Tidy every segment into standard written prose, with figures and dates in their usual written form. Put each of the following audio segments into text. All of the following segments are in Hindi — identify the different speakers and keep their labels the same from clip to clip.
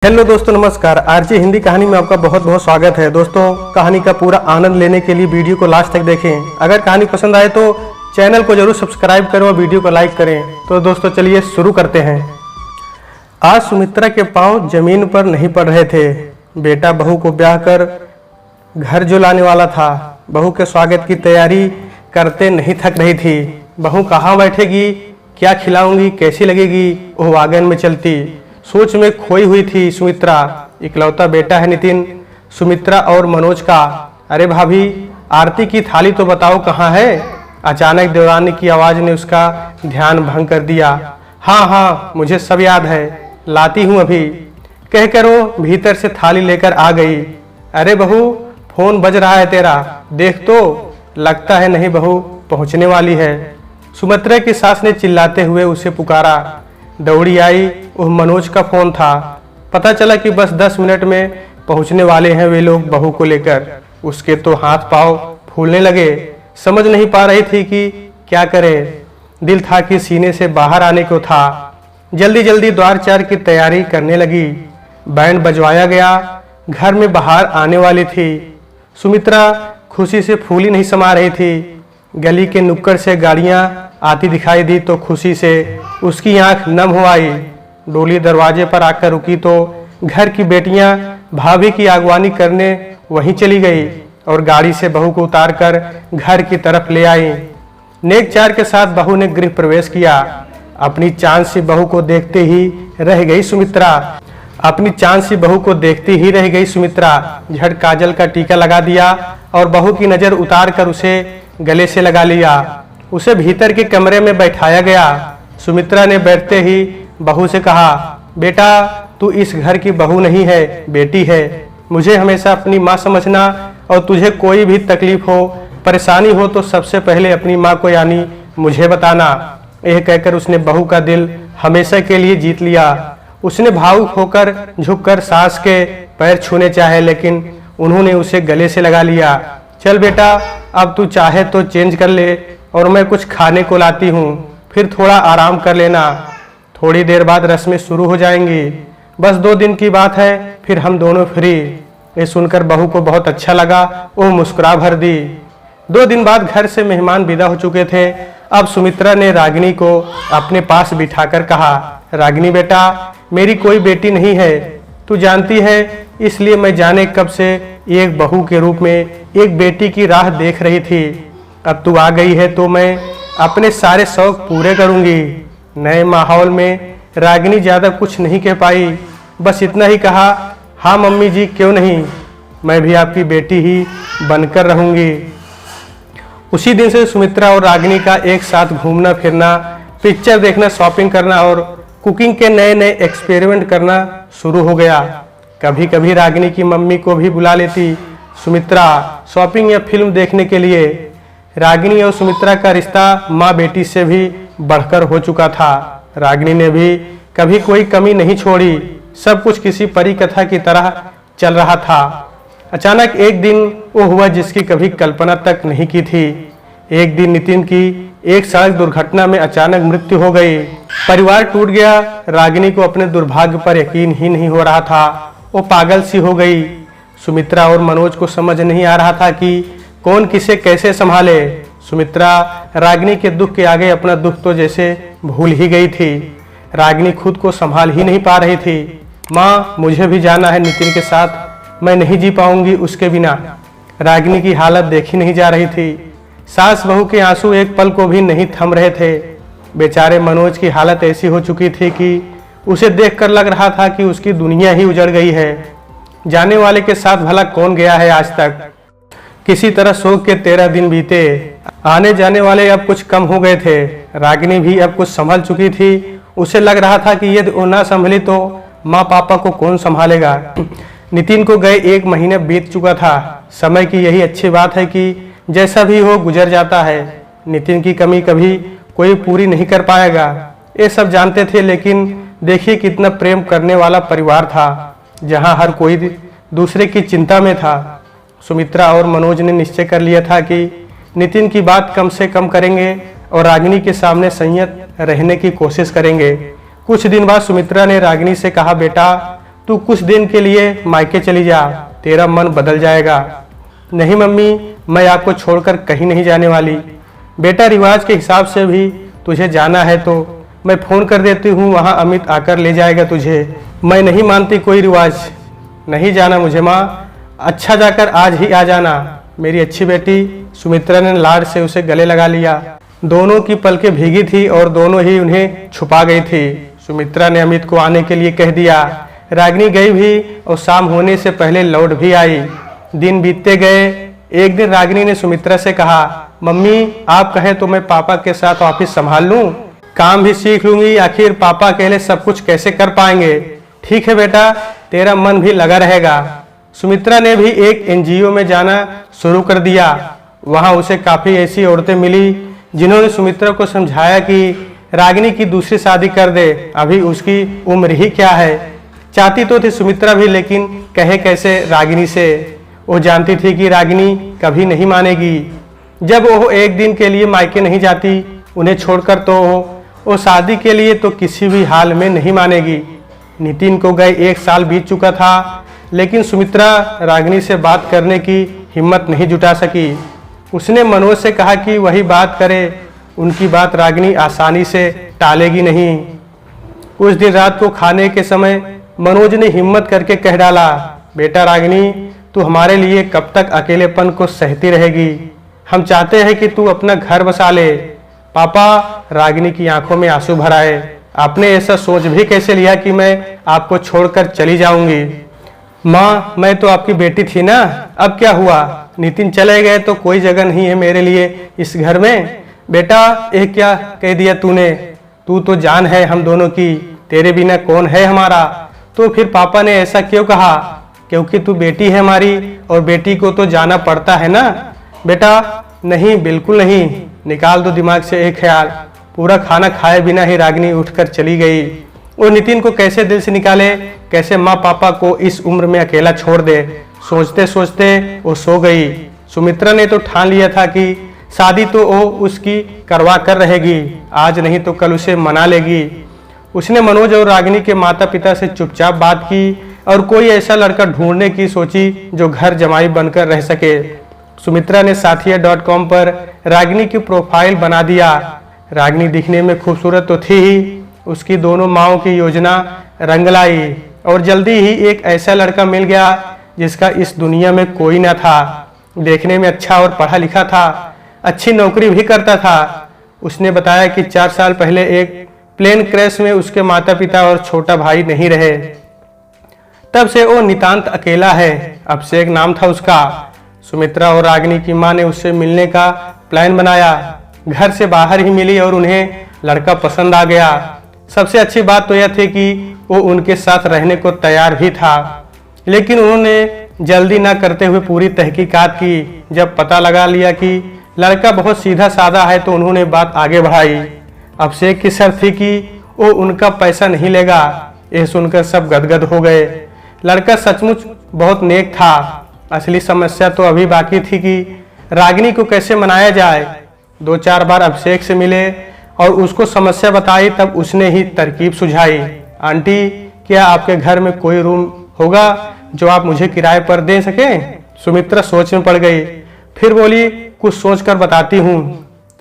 Speaker 1: हेलो दोस्तों, नमस्कार। आरजे हिंदी कहानी में आपका बहुत बहुत स्वागत है। दोस्तों, कहानी का पूरा आनंद लेने के लिए वीडियो को लास्ट तक देखें। अगर कहानी पसंद आए तो चैनल को जरूर सब्सक्राइब करें और वीडियो को लाइक करें। तो दोस्तों चलिए शुरू करते हैं। आज सुमित्रा के पांव जमीन पर नहीं पड़ रहे थे। बेटा बहू को ब्याह कर घर जो लाने वाला था, बहू के स्वागत की तैयारी करते नहीं थक रही थी। बहू कहाँ बैठेगी, क्या खिलाऊंगी, कैसी लगेगी, वो वागन में चलती सोच में खोई हुई थी सुमित्रा। इकलौता बेटा है नितिन, सुमित्रा और मनोज का। अरे भाभी, आरती की थाली तो बताओ कहाँ है। अचानक देवरानी की आवाज ने उसका ध्यान भंग कर दिया। हाँ हाँ, मुझे सब याद है, लाती हूँ अभी, कहकर वो भीतर से थाली लेकर आ गई। अरे बहू, फोन बज रहा है तेरा, देख तो। लगता है नहीं बहू पहुंचने वाली है, सुमित्रा की सास ने चिल्लाते हुए उसे पुकारा। दौड़ी आई, वह मनोज का फोन था। पता चला कि बस 10 मिनट में पहुंचने वाले हैं वे लोग बहू को लेकर। उसके तो हाथ पांव फूलने लगे, समझ नहीं पा रही थी कि क्या करे। दिल था कि सीने से बाहर आने को था। जल्दी जल्दी द्वार चार की तैयारी करने लगी। बैंड बजवाया गया, घर में बाहर आने वाली थी। सुमित्रा खुशी से फूली नहीं समा रही थी। गली के नुक्कड़ से गाड़ियां आती दिखाई दी तो खुशी से उसकी आंख नम हो आई। डोली दरवाजे पर आकर रुकी तो घर की बेटियां भाभी की अगवानी करने वहीं चली गई और गाड़ी से बहू को उतारकर घर की तरफ ले आई। नेक चार के साथ बहू ने गृह प्रवेश किया। अपनी चांद सी बहू को देखते ही रह गई सुमित्रा। झट काजल का टीका लगा दिया और बहू की नजर उतार कर उसे गले से लगा लिया। उसे भीतर के कमरे में बैठाया गया। सुमित्रा ने बैठते ही बहू से कहा, बेटा तू इस घर की बहू नहीं है, बेटी है। मुझे हमेशा अपनी माँ समझना और तुझे कोई भी तकलीफ हो, परेशानी हो तो सबसे पहले अपनी माँ को यानी मुझे बताना। यह कहकर उसने बहू का दिल हमेशा के लिए जीत लिया। उसने भावुक होकर झुककर सास के पैर छूने चाहे, लेकिन उन्होंने उसे गले से लगा लिया। चल बेटा, अब तू चाहे तो चेंज कर ले और मैं कुछ खाने को लाती हूँ, फिर थोड़ा आराम कर लेना। थोड़ी देर बाद रस्में शुरू हो जाएंगी, बस 2 दिन की बात है, फिर हम दोनों फ्री। ये सुनकर बहू को बहुत अच्छा लगा, वो मुस्कुरा भर दी। 2 दिन बाद घर से मेहमान विदा हो चुके थे। अब सुमित्रा ने रागिनी को अपने पास बिठाकर कहा, रागिनी बेटा, मेरी कोई बेटी नहीं है, तू जानती है, इसलिए मैं जाने कब से एक बहू के रूप में एक बेटी की राह देख रही थी। अब तू आ गई है तो मैं अपने सारे शौक पूरे करूंगी। नए माहौल में रागिनी ज्यादा कुछ नहीं कह पाई, बस इतना ही कहा, हाँ मम्मी जी, क्यों नहीं, मैं भी आपकी बेटी ही बनकर रहूंगी। उसी दिन से सुमित्रा और रागिनी का एक साथ घूमना फिरना, पिक्चर देखना, शॉपिंग करना और कुकिंग के नए नए एक्सपेरिमेंट करना शुरू हो गया। कभी कभी रागिनी की मम्मी को भी बुला लेती सुमित्रा शॉपिंग या फिल्म देखने के लिए। रागिनी और सुमित्रा का रिश्ता माँ बेटी से भी बढ़कर हो चुका था। रागिनी ने भी कभी कोई कमी नहीं छोड़ी, सब कुछ किसी परी कथा की तरह चल रहा था। अचानक एक दिन वो हुआ जिसकी कभी कल्पना तक नहीं की थी। एक दिन नितिन की एक सड़क दुर्घटना में अचानक मृत्यु हो गई। परिवार टूट गया। रागिनी को अपने दुर्भाग्य पर यकीन ही नहीं हो रहा था, वो पागल सी हो गई। सुमित्रा और मनोज को समझ नहीं आ रहा था कि कौन किसे कैसे संभाले। सुमित्रा रागिनी के दुख के आगे अपना दुख तो जैसे भूल ही गई थी। रागिनी खुद को संभाल ही नहीं पा रही थी। माँ, मुझे भी जाना है नितिन के साथ, मैं नहीं जी पाऊंगी उसके बिना। रागिनी की हालत देखी नहीं जा रही थी। सास बहू के आंसू एक पल को भी नहीं थम रहे थे। बेचारे मनोज की हालत ऐसी हो चुकी थी कि उसे देखकर लग रहा था कि उसकी दुनिया ही उजड़ गई है। जाने वाले के साथ भला कौन गया है आज तक। किसी तरह शोक के 13 दिन बीते। आने जाने वाले अब कुछ कम हो गए थे। रागिनी भी अब कुछ संभल चुकी थी। उसे लग रहा था कि यदि वो ना संभली तो माँ पापा को कौन संभालेगा। नितिन को गए 1 महीना बीत चुका था। समय की यही अच्छी बात है कि जैसा भी हो गुजर जाता है। नितिन की कमी कभी कोई पूरी नहीं कर पाएगा, ये सब जानते थे, लेकिन देखिए कितना प्रेम करने वाला परिवार था, जहां हर कोई दूसरे की चिंता में था। सुमित्रा और मनोज ने निश्चय कर लिया था कि नितिन की बात कम से कम करेंगे और रागिनी के सामने संयत रहने की कोशिश करेंगे। कुछ दिन बाद सुमित्रा ने रागिनी से कहा, बेटा तू कुछ दिन के लिए मायके चली जा, तेरा मन बदल जाएगा। नहीं मम्मी, मैं आपको छोड़कर कहीं नहीं जाने वाली। बेटा रिवाज के हिसाब से भी तुझे जाना है तो मैं फ़ोन कर देती हूँ, वहाँ अमित आकर ले जाएगा तुझे। मैं नहीं मानती कोई रिवाज, नहीं जाना मुझे माँ। अच्छा जाकर आज ही आ जाना मेरी अच्छी बेटी। सुमित्रा ने लाड से उसे गले लगा लिया। दोनों की पलकें भीगी थी और दोनों ही उन्हें छुपा गई थी। सुमित्रा ने अमित को आने के लिए कह दिया। रागिनी गई भी और शाम होने से पहले लौट भी आई। दिन बीतते गए। एक दिन रागिनी ने सुमित्रा से कहा, मम्मी आप कहें तो मैं पापा के साथ ऑफिस संभाल लूं, काम भी सीख लूंगी। आखिर पापा अकेले सब कुछ कैसे कर पाएंगे। ठीक है बेटा, तेरा मन भी लगा रहेगा। सुमित्रा ने भी एक एनजीओ में जाना शुरू कर दिया। वहां उसे काफी ऐसी औरतें मिली जिन्होंने सुमित्रा को समझाया कि रागिनी की दूसरी शादी कर दे, अभी उसकी उम्र ही क्या है। चाहती तो थी सुमित्रा भी, लेकिन कहे कैसे रागिनी से। वो जानती थी कि रागिनी कभी नहीं मानेगी। जब वो एक दिन के लिए मायके नहीं जाती उन्हें छोड़कर, तो वो शादी के लिए तो किसी भी हाल में नहीं मानेगी। नितिन को गए 1 साल बीत चुका था, लेकिन सुमित्रा रागिनी से बात करने की हिम्मत नहीं जुटा सकी। उसने मनोज से कहा कि वही बात करे, उनकी बात रागिनी आसानी से टालेगी नहीं। उस दिन रात को खाने के समय मनोज ने हिम्मत करके कह डाला, बेटा रागिनी, तू हमारे लिए कब तक अकेलेपन को सहती रहेगी। हम चाहते हैं कि तू अपना घर बसा ले। पापा, रागिनी की आंखों में आंसू भर आए। आपने ऐसा सोच भी कैसे लिया कि मैं आपको छोड़कर चली जाऊंगी। माँ, मैं तो आपकी बेटी थी ना, अब क्या हुआ। नितिन चले गए तो कोई जगह नहीं है मेरे लिए इस घर में। बेटा, ये क्या कह दिया तूने। तू तो जान है हम दोनों की, तेरे बिना कौन है हमारा। तो फिर पापा ने ऐसा क्यों कहा। क्योंकि तू बेटी है हमारी और बेटी को तो जाना पड़ता है ना। बेटा नहीं, बिल्कुल नहीं, निकाल दो दिमाग से एक ख्याल। पूरा खाना खाए बिना ही रागिनी उठकर चली गई। वो नितिन को कैसे दिल से निकाले, कैसे माँ पापा को इस उम्र में अकेला छोड़ दे। सोचते सोचते वो सो गई। सुमित्रा ने तो ठान लिया था कि शादी तो वो उसकी करवा कर रहेगी, आज नहीं तो कल उसे मना लेगी। उसने मनोज और रागिनी के माता पिता से चुपचाप बात की और कोई ऐसा लड़का ढूंढने की सोची जो घर जमाई बनकर रह सके। सुमित्रा ने साथिया.com पर रागिनी की प्रोफाइल बना दिया। रागिनी दिखने में खूबसूरत तो थी ही, उसकी दोनों माँओं की योजना रंग लाई और जल्दी ही एक ऐसा लड़का मिल गया जिसका इस दुनिया में कोई न था। देखने में अच्छा और पढ़ा लिखा था, अच्छी नौकरी भी करता था। उसने बताया कि 4 साल पहले एक प्लेन क्रैश में उसके माता पिता और छोटा भाई नहीं रहे। तब से वो नितांत अकेला है। अभिषेक नाम था उसका। सुमित्रा और रागिनी की मां ने उससे मिलने का प्लान बनाया। घर से बाहर ही मिली और उन्हें लड़का पसंद आ गया। सबसे अच्छी बात तो यह थी कि वो उनके साथ रहने को तैयार भी था, लेकिन उन्होंने जल्दी न करते हुए पूरी तहकीकात की। जब पता लगा लिया कि लड़का बहुत सीधा साधा है तो उन्होंने बात आगे बढ़ाई। अभिषेक की शर्त थी कि वो उनका पैसा नहीं लेगा। यह सुनकर सब गदगद हो गए। लड़का सचमुच बहुत नेक था। असली समस्या तो अभी बाकी थी कि रागिनी को कैसे मनाया जाए। 2-4 बार अभिषेक से मिले और उसको समस्या बताई, तब उसने ही तरकीब सुझाई। आंटी, क्या आपके घर में कोई रूम होगा जो आप मुझे किराए पर दे सकें। सुमित्रा सोच में पड़ गई, फिर बोली, कुछ सोच कर बताती हूँ।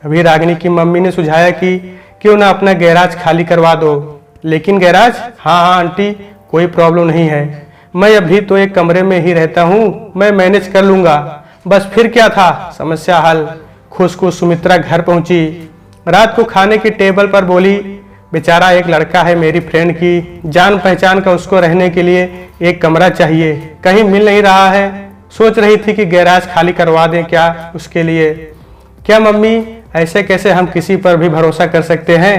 Speaker 1: तभी रागिनी की मम्मी ने सुझाया कि क्यों ना अपना गैराज खाली करवा दो। लेकिन गैराज? हाँ हाँ आंटी, कोई प्रॉब्लम नहीं है, मैं अभी तो एक कमरे में ही रहता हूँ, मैं मैनेज कर लूंगा। बस फिर क्या था, समस्या हल। खुश खुश सुमित्रा घर पहुंची। रात को खाने की टेबल पर बोली, बेचारा एक लड़का है मेरी फ्रेंड की, जान पहचान का, उसको रहने के लिए एक कमरा चाहिए, कहीं मिल नहीं रहा है। सोच रही थी कि गैराज खाली करवा दें क्या उसके लिए। क्या मम्मी, ऐसे कैसे हम किसी पर भी भरोसा कर सकते हैं।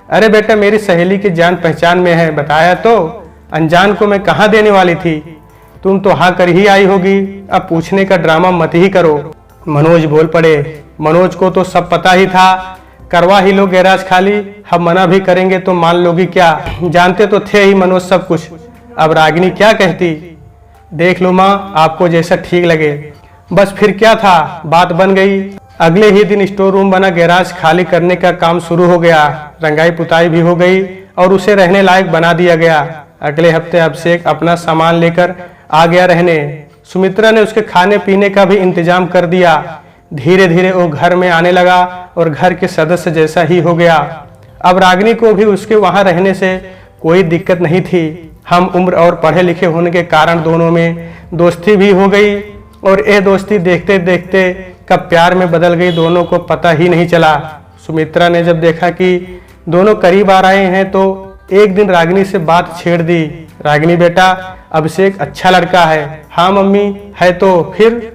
Speaker 1: अरे बेटा, मेरी सहेली की जान पहचान में है, बताया तो। अनजान को मैं कहाँ देने वाली थी। तुम तो हाँ कर ही आई होगी, अब पूछने का ड्रामा मत ही करो। मनोज बोल पड़े। मनोज को तो सब पता ही था, करवा ही लो गैराज खाली, हम मना भी करेंगे तो मान लोगी क्या। जानते तो थे ही मनोज सब कुछ। अब रागिनी क्या कहती। देख लो माँ, आपको जैसा ठीक लगे। बस फिर क्या था, बात बन गई। अगले ही दिन स्टोर रूम बना, गैराज खाली करने का काम शुरू हो गया। रंगाई पुताई भी हो गई और उसे रहने लायक बना दिया गया। अगले हफ्ते अभिषेक अपना सामान लेकर आ गया रहने। सुमित्रा ने उसके खाने पीने का भी इंतजाम कर दिया। धीरे धीरे वो घर में आने लगा और घर के सदस्य जैसा ही हो गया। अब रागिनी को भी उसके वहां रहने से कोई दिक्कत नहीं थी। हम उम्र और पढ़े लिखे होने के कारण दोनों में दोस्ती भी हो गई और यह दोस्ती देखते देखते कब प्यार में बदल गई, दोनों को पता ही नहीं चला। सुमित्रा ने जब देखा कि दोनों करीब आ रहे हैं तो एक दिन रागिनी से बात छेड़ दी। रागिनी बेटा, अभिषेक अच्छा लड़का है। हाँ मम्मी, है तो फिर?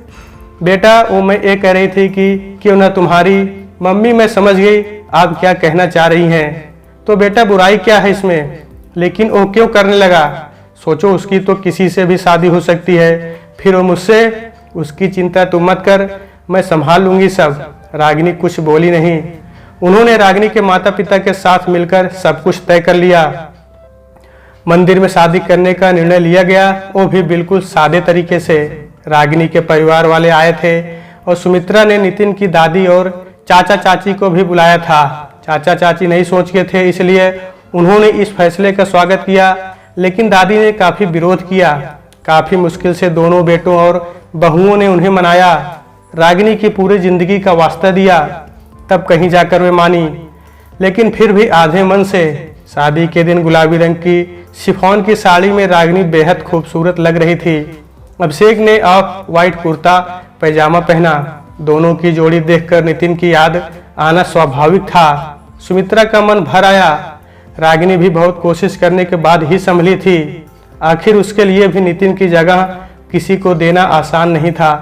Speaker 1: बेटा वो मैं ये कह रही थी कि क्यों ना तुम्हारी। मम्मी मैं समझ गई आप क्या कहना चाह रही हैं। तो बेटा बुराई क्या है इसमें? लेकिन वो क्यों करने लगा? सोचो उसकी तो किसी से भी शादी हो सकती है, फिर वो मुझसे। उसकी चिंता तुम मत कर, मैं संभाल लूंगी सब। रागिनी कुछ बोली नहीं। उन्होंने रागिनी के माता पिता के साथ मिलकर सब कुछ तय कर लिया। मंदिर में शादी करने का निर्णय लिया गया, वो भी बिल्कुल सादे तरीके से। रागिनी के परिवार वाले आए थे और सुमित्रा ने नितिन की दादी और चाचा चाची को भी बुलाया था। चाचा चाची नहीं सोच के थे, इसलिए उन्होंने इस फैसले का स्वागत किया, लेकिन दादी ने काफी विरोध किया। काफी मुश्किल से दोनों बेटों और बहुओं ने उन्हें मनाया, रागिनी की पूरी जिंदगी का वास्ता दिया, तब कहीं जाकर वे मानी। लेकिन फिर भी आधे मन से। शादी के दिन गुलाबी रंग की शिफॉन की साड़ी में रागिनी बेहद खूबसूरत लग रही थी। अभिषेक ने ऑफ वाइट कुर्ता पैजामा पहना। दोनों की जोड़ी देखकर नितिन की याद आना स्वाभाविक था। सुमित्रा का मन भर आया। रागिनी भी बहुत कोशिश करने के बाद ही संभली थी। आखिर उसके लिए भी नितिन की जगह किसी को देना आसान नहीं था।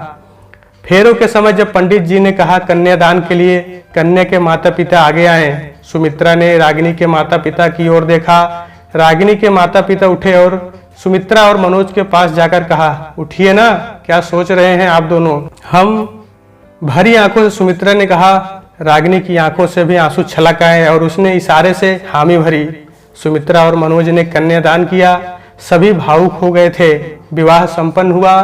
Speaker 1: फेरों के समय जब पंडित जी ने कहा कन्यादान के लिए कन्या के माता पिता आगे आए, सुमित्रा ने रागिनी के माता पिता की ओर देखा। रागिनी के माता पिता उठे और सुमित्रा और मनोज के पास जाकर कहा, उठिए ना, क्या सोच रहे हैं आप दोनों? हम भरी आंखों से सुमित्रा ने कहा। रागिनी की आंखों से भी आंसू छलक आए और उसने इशारे से हामी भरी। सुमित्रा और मनोज ने कन्यादान किया। सभी भावुक हो गए थे। विवाह संपन्न हुआ।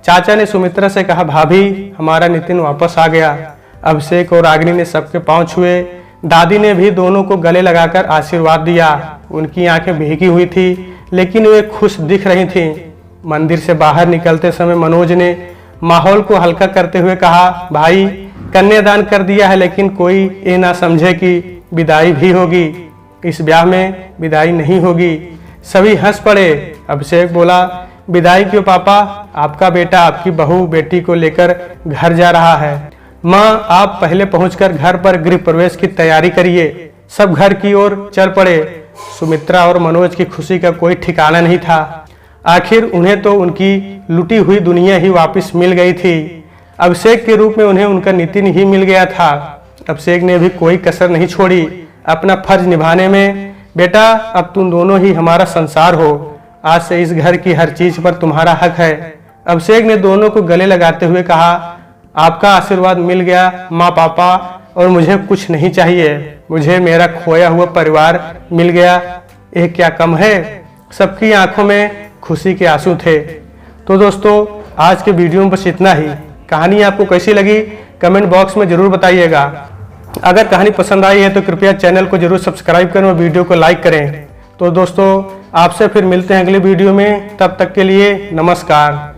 Speaker 1: चाचा ने सुमित्रा से कहा, भाभी हमारा नितिन वापस आ गया। अभिषेक और रागिनी ने सबके पांव छुए। दादी ने भी दोनों को गले लगाकर आशीर्वाद दिया। उनकी आंखें भीगी हुई थी, लेकिन वे खुश दिख रही थीं। मंदिर से बाहर निकलते समय मनोज ने माहौल को हल्का करते हुए कहा, भाई कन्यादान कर दिया है, लेकिन कोई ये ना समझे कि विदाई भी होगी। इस ब्याह में विदाई नहीं होगी। सभी हंस पड़े। अभिषेक बोला, विदाई क्यों पापा? आपका बेटा आपकी बहू बेटी को लेकर घर जा रहा है। माँ आप पहले पहुंचकर घर पर गृह प्रवेश की तैयारी करिए। सब घर की ओर चल पड़े। सुमित्रा और मनोज की खुशी का कोई ठिकाना नहीं था। आखिर उन्हें तो उनकी लुटी हुई दुनिया ही वापस मिल गई थी। अभिषेक के रूप में उन्हें उनका नितिन ही मिल गया था। अभिषेक ने भी कोई कसर नहीं छोड़ी अपना फर्ज निभाने में। बेटा अब तुम दोनों ही हमारा संसार हो। आज से इस घर की हर चीज पर तुम्हारा हक है। अभिषेक ने दोनों को गले लगाते हुए कहा, आपका आशीर्वाद मिल गया माँ पापा, और मुझे कुछ नहीं चाहिए। मुझे मेरा खोया हुआ परिवार मिल गया, यह क्या कम है? सबकी आंखों में खुशी के आंसू थे। तो दोस्तों आज के वीडियो में बस इतना ही। कहानी आपको कैसी लगी कमेंट बॉक्स में जरूर बताइएगा। अगर कहानी पसंद आई है तो कृपया चैनल को जरूर सब्सक्राइब करें और वीडियो को लाइक करें। तो दोस्तों आपसे फिर मिलते हैं अगले वीडियो में। तब तक के लिए नमस्कार।